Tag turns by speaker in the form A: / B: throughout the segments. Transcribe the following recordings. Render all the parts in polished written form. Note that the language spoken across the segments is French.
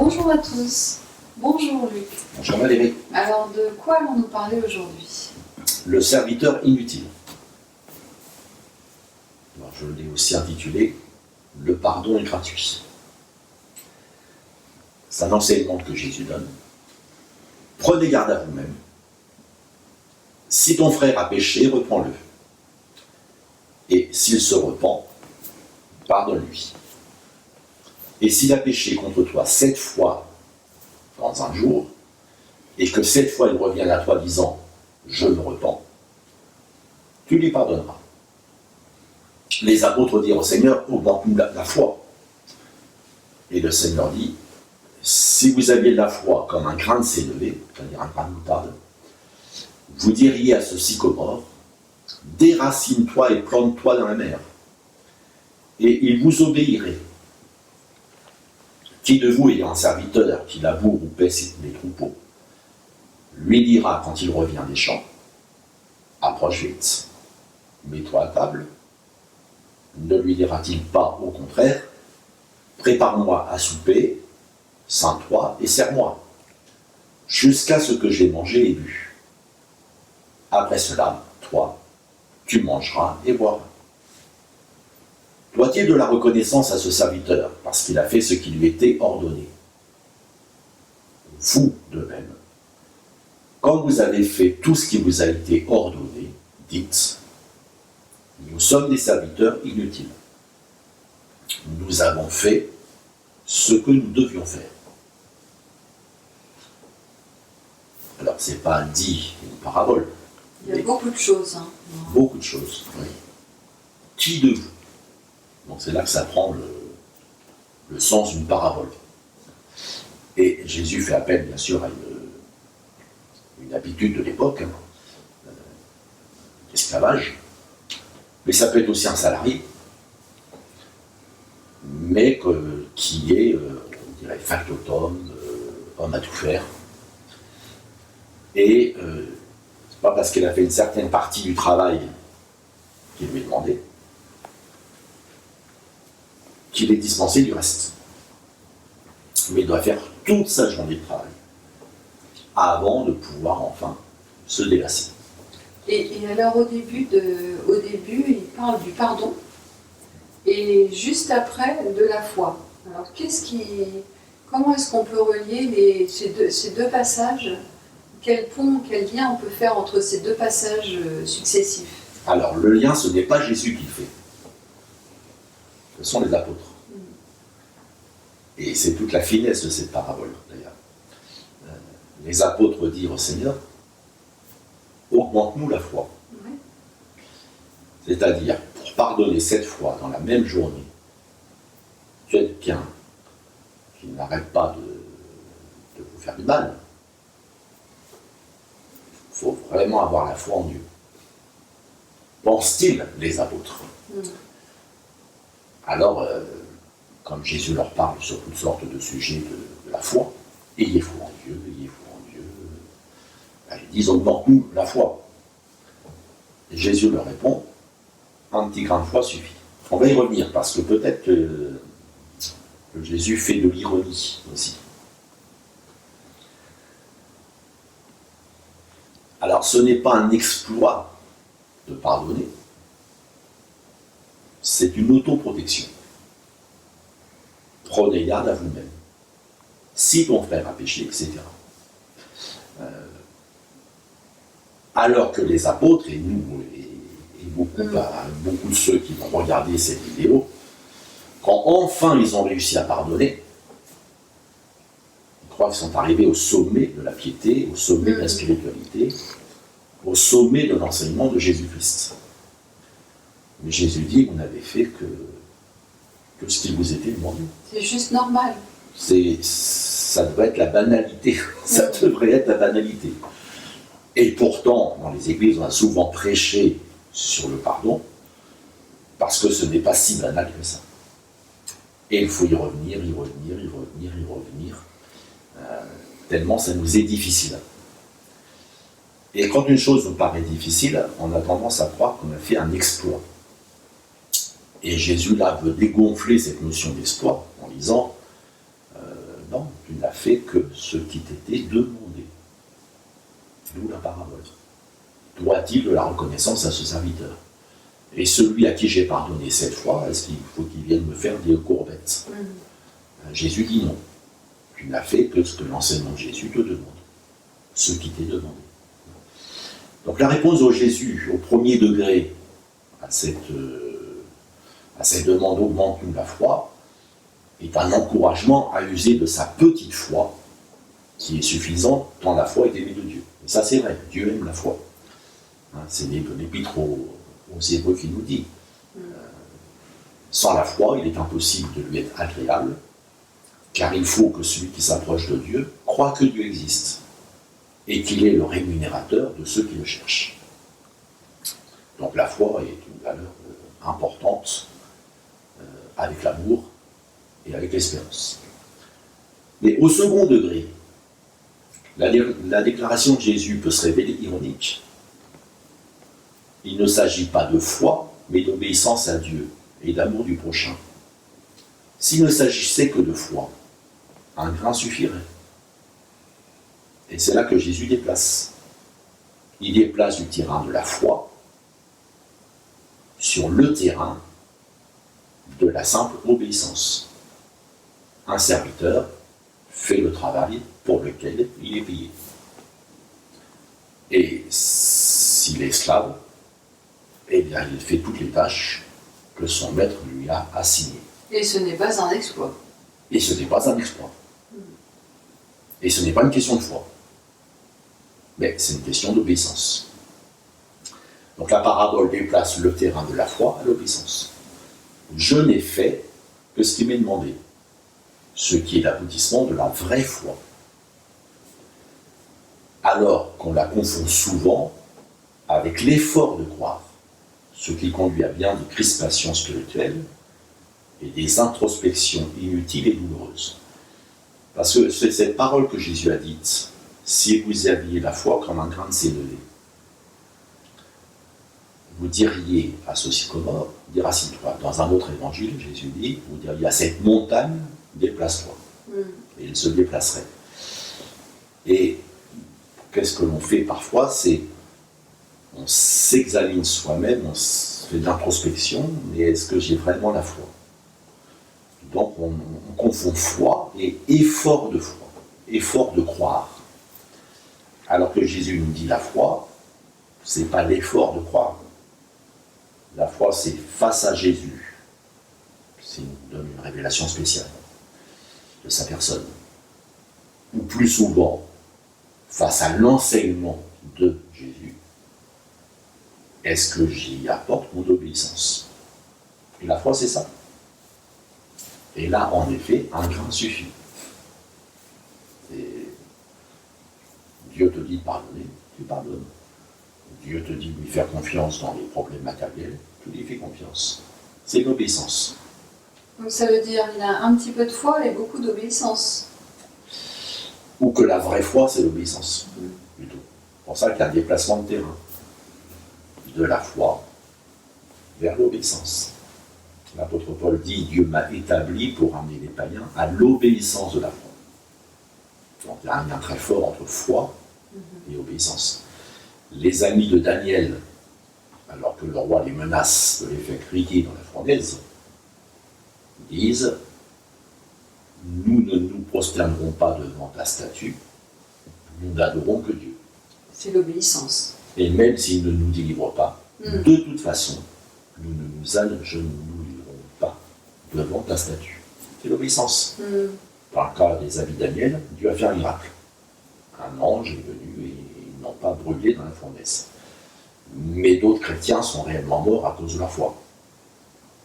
A: Bonjour à tous. Bonjour Luc.
B: Bonjour Valérie.
A: Alors de quoi allons-nous parler aujourd'hui?
B: Le serviteur inutile. Alors, je l'ai aussi intitulé « Le pardon est gratuit ». C'est un enseignement que Jésus donne. Prenez garde à vous-même. Si ton frère a péché, reprends-le. Et s'il se repent, pardonne-lui. Et s'il a péché contre toi 7 fois dans un jour, et que 7 fois il revient à toi disant « Je me repens », tu lui pardonneras. Les apôtres dirent au Seigneur « Augmente-nous la foi ». Et le Seigneur dit « Si vous aviez de la foi comme un grain de sénévé, c'est-à-dire un grain de moutarde, vous diriez à ce sycomore « Déracine-toi et plante-toi dans la mer ». Et il vous obéirait. Qui de vous ayant un serviteur qui laboure ou paie les troupeaux, lui dira quand il revient des champs, approche vite, mets-toi à table, ne lui dira-t-il pas au contraire, prépare-moi à souper, ceins-toi et sers-moi, jusqu'à ce que j'ai mangé et bu. Après cela, toi, tu mangeras et boiras. Doit-il de la reconnaissance à ce serviteur, parce qu'il a fait ce qui lui était ordonné. Vous, de même, quand vous avez fait tout ce qui vous a été ordonné, dites, nous sommes des serviteurs inutiles. Nous avons fait ce que nous devions faire. Alors, ce n'est pas dit une parabole.
A: Il y a beaucoup de choses.
B: Beaucoup de choses, oui. Qui de vous? Donc c'est là que ça prend le sens d'une parabole. Et Jésus fait appel, bien sûr, à une habitude de l'époque, l'esclavage, mais ça peut être aussi un salarié, mais qui est, on dirait, factotum, homme à tout faire. Et c'est pas parce qu'elle a fait une certaine partie du travail qu'il lui est demandé qu'il est dispensé du reste. Mais il doit faire toute sa journée de travail avant de pouvoir enfin se délasser.
A: Et alors au début, il parle du pardon et juste après de la foi. Alors comment est-ce qu'on peut relier ces deux passages? Quel pont, quel lien on peut faire entre ces deux passages successifs?
B: Alors le lien, ce n'est pas Jésus qui le fait. Ce sont les apôtres. Et c'est toute la finesse de cette parabole, d'ailleurs. Les apôtres dirent au Seigneur, augmente-nous la foi.
A: Oui.
B: C'est-à-dire, pour pardonner 7 fois dans la même journée, quelqu'un qui n'arrête pas de vous faire du mal, il faut vraiment avoir la foi en Dieu. Pensent-ils, les apôtres? Alors, comme Jésus leur parle sur toutes sortes de sujets de la foi, ayez foi en Dieu, ayez foi en Dieu, ils disent augmente-nous la foi. Et Jésus leur répond, un petit grain de foi suffit. On va y revenir parce que peut-être que Jésus fait de l'ironie aussi. Alors ce n'est pas un exploit de pardonner, c'est une autoprotection. Prenez garde à vous-même. Si ton frère a péché, etc. Alors que les apôtres, et nous, et beaucoup de ceux qui vont regarder cette vidéo, quand enfin ils ont réussi à pardonner, ils croient qu'ils sont arrivés au sommet de la piété, au sommet de la spiritualité, au sommet de l'enseignement de Jésus-Christ. Mais Jésus dit, vous n'avez fait que ce qui vous était demandé.
A: C'est juste normal.
B: Ça devrait être la banalité. Ça devrait être la banalité. Et pourtant, dans les églises, on a souvent prêché sur le pardon, parce que ce n'est pas si banal que ça. Et il faut y revenir, tellement ça nous est difficile. Et quand une chose nous paraît difficile, on a tendance à croire qu'on a fait un exploit. Et Jésus, là, veut dégonfler cette notion d'exploit en disant non, tu fait que ce qui t'était demandé. D'où la parabole. Doit-il de la reconnaissance à ce serviteur? Et celui à qui j'ai pardonné 7 fois, est-ce qu'il faut qu'il vienne me faire des courbettes? Jésus dit non. Tu n'as fait que ce que l'enseignement de Jésus te demande. Ce qui t'est demandé. Donc la réponse de Jésus au premier degré à cette demande augmente-nous la foi est un encouragement à user de sa petite foi qui est suffisante tant la foi est aimée de Dieu. Et ça c'est vrai, Dieu aime la foi. C'est l'épître aux Hébreux qui nous dit. Sans la foi, il est impossible de lui être agréable, car il faut que celui qui s'approche de Dieu croit que Dieu existe et qu'il est le rémunérateur de ceux qui le cherchent. Donc la foi est une valeur importante avec l'amour et avec l'espérance. Mais au second degré, la déclaration de Jésus peut se révéler ironique. Il ne s'agit pas de foi, mais d'obéissance à Dieu et d'amour du prochain. S'il ne s'agissait que de foi, un grain suffirait. Et c'est là que Jésus déplace. Il déplace du terrain de la foi sur le terrain de la simple obéissance. Un serviteur fait le travail pour lequel il est payé. Et s'il est esclave, eh bien il fait toutes les tâches que son maître lui a assignées.
A: Et ce n'est pas un exploit.
B: Et ce n'est pas un exploit. Et ce n'est pas une question de foi. Mais c'est une question d'obéissance. Donc la parabole déplace le terrain de la foi à l'obéissance. Je n'ai fait que ce qui m'est demandé, ce qui est l'aboutissement de la vraie foi. Alors qu'on la confond souvent avec l'effort de croire, ce qui conduit à bien des crispations spirituelles et des introspections inutiles et douloureuses. Parce que c'est cette parole que Jésus a dite, si vous aviez la foi comme un grain de sénévé, vous diriez à ce sycomore, déraciне-toi. Dans un autre évangile, Jésus dit, vous diriez à cette montagne, déplace-toi. Et il se déplacerait. Et qu'est-ce que l'on fait parfois? C'est on s'examine soi-même, on fait de l'introspection, mais est-ce que j'ai vraiment la foi? Donc on confond foi et effort de foi, effort de croire. Alors que Jésus nous dit la foi, c'est pas l'effort de croire. La foi, c'est face à Jésus. C'est donne une révélation spéciale de sa personne. Ou plus souvent, face à l'enseignement de Jésus, est-ce que j'y apporte mon obéissance? Et la foi, c'est ça. Et là, en effet, un grain suffit. Et Dieu te dit de pardonner, tu pardonnes. Dieu te dit de lui faire confiance dans les problèmes matériels, tu lui fais confiance. C'est l'obéissance.
A: Donc ça veut dire qu'il y a un petit peu de foi et beaucoup d'obéissance.
B: Ou que la vraie foi, c'est l'obéissance, plutôt. C'est pour ça qu'il y a un déplacement de terrain. De la foi vers l'obéissance. L'apôtre Paul dit « Dieu m'a établi pour amener les païens à l'obéissance de la foi ». Donc il y a un lien très fort entre foi et obéissance. Les amis de Daniel, alors que le roi les menace de les faire griller dans la fournaise, disent « Nous ne nous prosternerons pas devant ta statue, nous n'adorons que Dieu. »
A: C'est l'obéissance.
B: Et même s'il ne nous délivre pas, de toute façon, nous ne nous agenouillerons pas devant ta statue. C'est l'obéissance. Dans le cas des amis de Daniel, Dieu a fait un miracle. Un ange est venu et ils n'ont pas brûlé dans la fournaise. Mais d'autres chrétiens sont réellement morts à cause de la foi.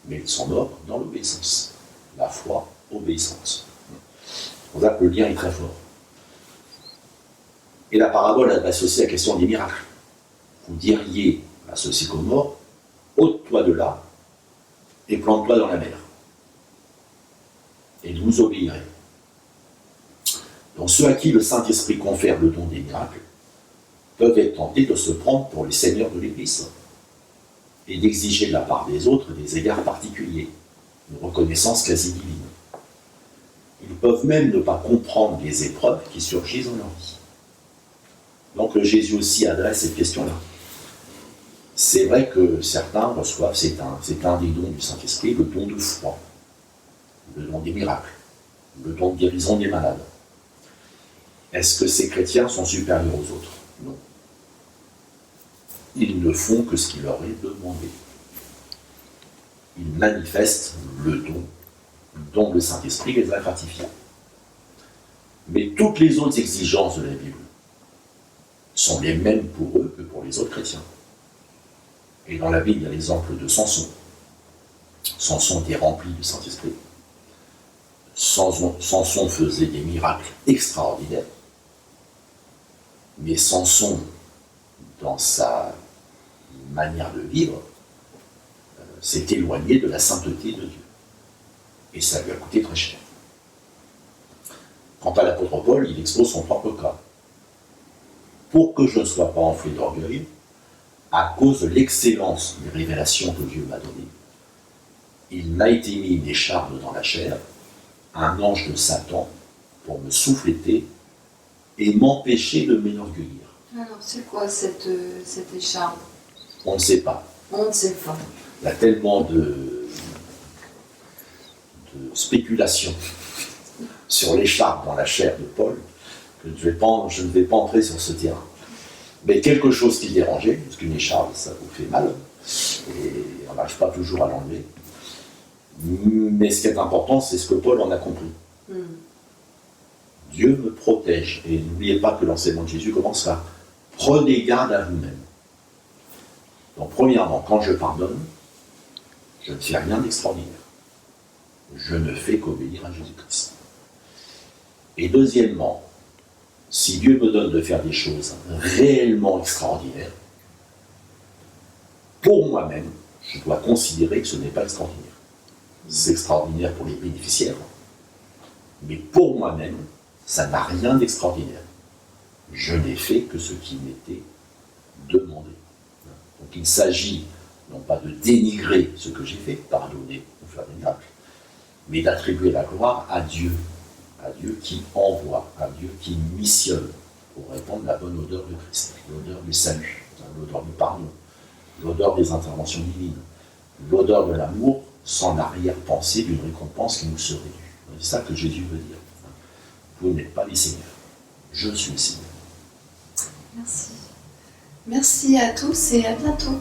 B: Mais ils sont morts dans l'obéissance. La foi obéissante. C'est pour ça que le lien est très fort. Et la parabole adresse aussi la question des miracles. Vous diriez à ce sycomore, ôte-toi de là et plante-toi dans la mer. Et vous obéirez. Donc ceux à qui le Saint-Esprit confère le don des miracles peuvent être tentés de se prendre pour les seigneurs de l'Église et d'exiger de la part des autres des égards particuliers, une reconnaissance quasi divine. Ils peuvent même ne pas comprendre les épreuves qui surgissent dans leur vie. Donc Jésus aussi adresse cette question-là. C'est vrai que certains reçoivent, c'est un des dons du Saint-Esprit, le don de foi, le don des miracles, le don de guérison des malades. Est-ce que ces chrétiens sont supérieurs aux autres? Non. Ils ne font que ce qui leur est demandé. Ils manifestent le don dont le Saint-Esprit les a gratifiés. Mais toutes les autres exigences de la Bible sont les mêmes pour eux que pour les autres chrétiens. Et dans la Bible, il y a l'exemple de Samson. Samson était rempli du Saint-Esprit. Samson faisait des miracles extraordinaires. Mais Samson, dans sa manière de vivre, s'est éloigné de la sainteté de Dieu. Et ça lui a coûté très cher. Quant à l'apôtre Paul, il expose son propre cas. Pour que je ne sois pas enflé d'orgueil, à cause de l'excellence des révélations que Dieu m'a données, il m'a été mis une écharpe dans la chair, un ange de Satan, pour me souffleter et m'empêcher de m'enorgueillir.
A: Alors, c'est quoi cette écharpe?
B: On ne sait pas.
A: On ne sait pas.
B: Il y a tellement de spéculations sur l'écharpe dans la chair de Paul que je ne vais pas entrer sur ce terrain. Mais quelque chose qui dérangeait, parce qu'une écharpe, ça vous fait mal, et on n'arrive pas toujours à l'enlever. Mais ce qui est important, c'est ce que Paul en a compris. Dieu me protège. Et n'oubliez pas que l'enseignement de Jésus commence par « Prenez garde à vous-même ». Donc premièrement, quand je pardonne, je ne fais rien d'extraordinaire. Je ne fais qu'obéir à Jésus-Christ. Et deuxièmement, si Dieu me donne de faire des choses réellement extraordinaires, pour moi-même, je dois considérer que ce n'est pas extraordinaire. C'est extraordinaire pour les bénéficiaires, mais pour moi-même, ça n'a rien d'extraordinaire. Je n'ai fait que ce qui m'était demandé. Donc il s'agit non pas de dénigrer ce que j'ai fait, pardonner ou faire des miracles, mais d'attribuer la gloire à Dieu qui envoie, à Dieu qui missionne pour répandre la bonne odeur de Christ, l'odeur du salut, l'odeur du pardon, l'odeur des interventions divines, l'odeur de l'amour sans l'arrière-pensée d'une récompense qui nous serait due. C'est ça que Jésus veut dire. Vous n'êtes pas les seigneurs, je suis le Seigneur.
A: Merci. Merci à tous et à bientôt.